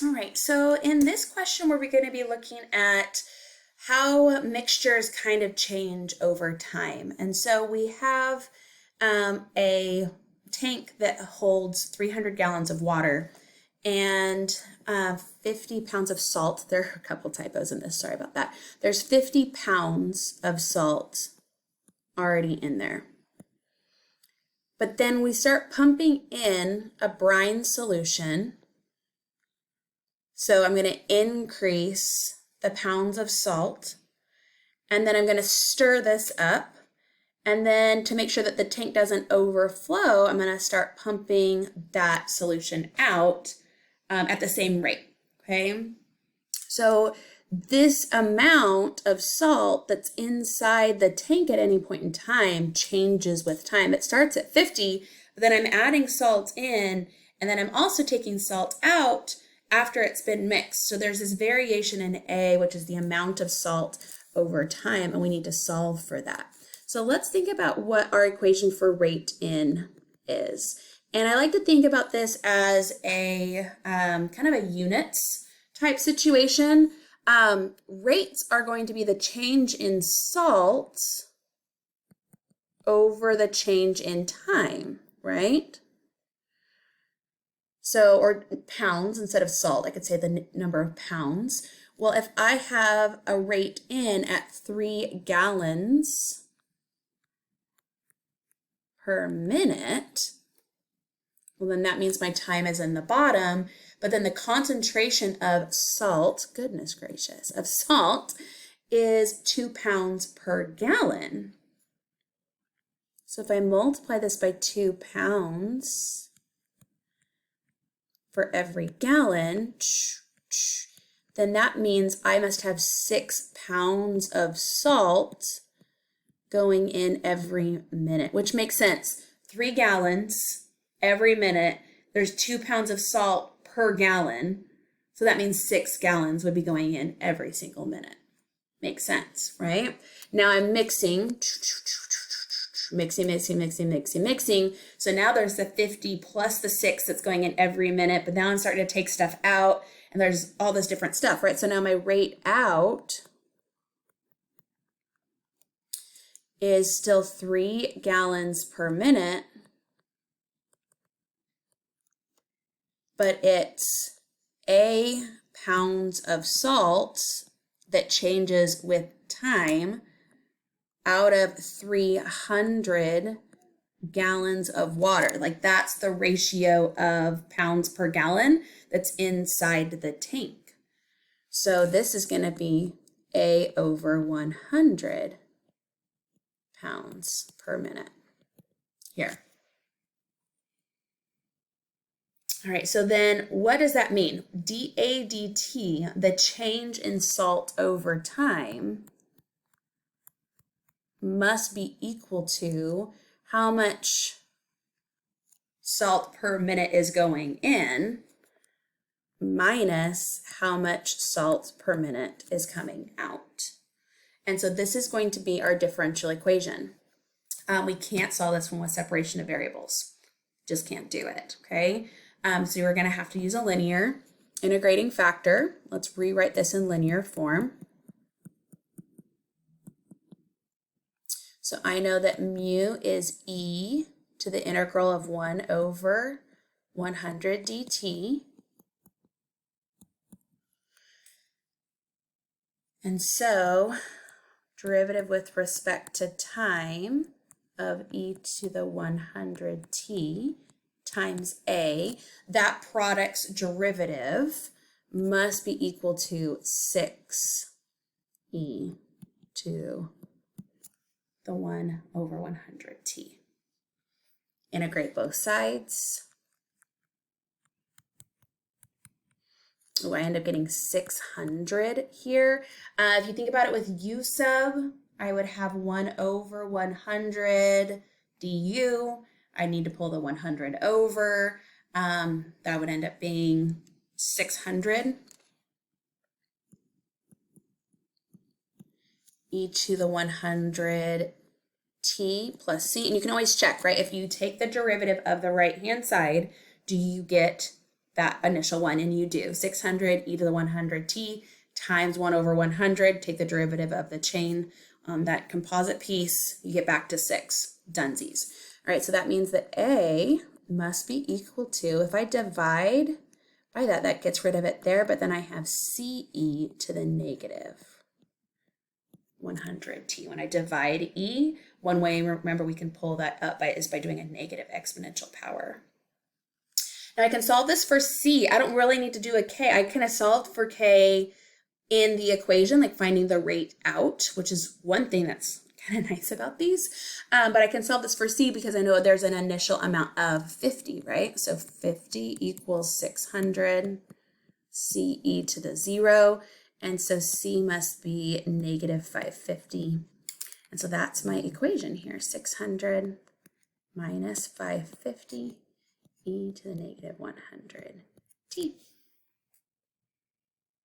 All right, so in this question, we're going to be looking at how mixtures kind of change over time. And so we have a tank that holds 300 gallons of water and 50 pounds of salt. There are a couple typos in this, sorry about that. There's 50 pounds of salt already in there. But then we start pumping in a brine solution. So I'm going to increase the pounds of salt, and then I'm going to stir this up. And then to make sure that the tank doesn't overflow, I'm going to start pumping that solution out at the same rate, okay? So this amount of salt that's inside the tank at any point in time changes with time. It starts at 50, but then I'm adding salt in, and then I'm also taking salt out after it's been mixed. So there's this variation in A, which is the amount of salt over time, and we need to solve for that. So let's think about what our equation for rate in is. And I like to think about this as a kind of a units type situation. Rates are going to be the change in salt over the change in time, right? So, or pounds instead of salt, I could say the number of pounds. Well, if I have a rate in at 3 gallons per minute, well, then that means my time is in the bottom, but then the concentration of salt, goodness gracious, of salt is 2 pounds per gallon. So if I multiply this by 2 pounds for every gallon, then that means I must have 6 pounds of salt going in every minute, which makes sense. 3 gallons every minute, there's 2 pounds of salt per gallon. So that means 6 gallons would be going in every single minute. Makes sense, right? Now I'm mixing. So now there's the 50 plus the 6 that's going in every minute, but now I'm starting to take stuff out and there's all this different stuff, right? So now my rate out is still 3 gallons per minute, but it's A pounds of salt that changes with time out of 300 gallons of water. Like that's the ratio of pounds per gallon that's inside the tank. So this is going to be A over 100 pounds per minute here. All right, so then what does that mean? dA dt, the change in salt over time, must be equal to how much salt per minute is going in minus how much salt per minute is coming out. And so this is going to be our differential equation. We can't solve this one with separation of variables. Just can't do it, okay? So we're going to have to use a linear integrating factor. Let's rewrite this in linear form. So I know that mu is e to the integral of 1 over 100 dt. And so derivative with respect to time of e to the 100t times a, that product's derivative must be equal to 6e to the 1 over 100t. Integrate both sides. Oh, I end up getting 600 here. If you think about it with u sub, I would have 1 over 100 du. I need to pull the 100 over. That would end up being 600 e to the 100 t plus c. And you can always check, right? If you take the derivative of the right-hand side, do you get that initial one, and you do 600 e to the 100t times 1 over 100, take the derivative of the chain, that composite piece, you get back to 6, dunsies. All right, so that means that A must be equal to, if I divide by that, that gets rid of it there, but then I have CE to the negative 100t. When I divide E, one way, remember, we can pull that up is by doing a negative exponential power. Now I can solve this for C. I don't really need to do a K. I kind of solved for K in the equation, like finding the rate out, which is one thing that's kind of nice about these. But I can solve this for C because I know there's an initial amount of 50, right? So 50 equals 600 CE to the 0. And so C must be negative 550. And so that's my equation here, 600 minus 550 e to the negative 100.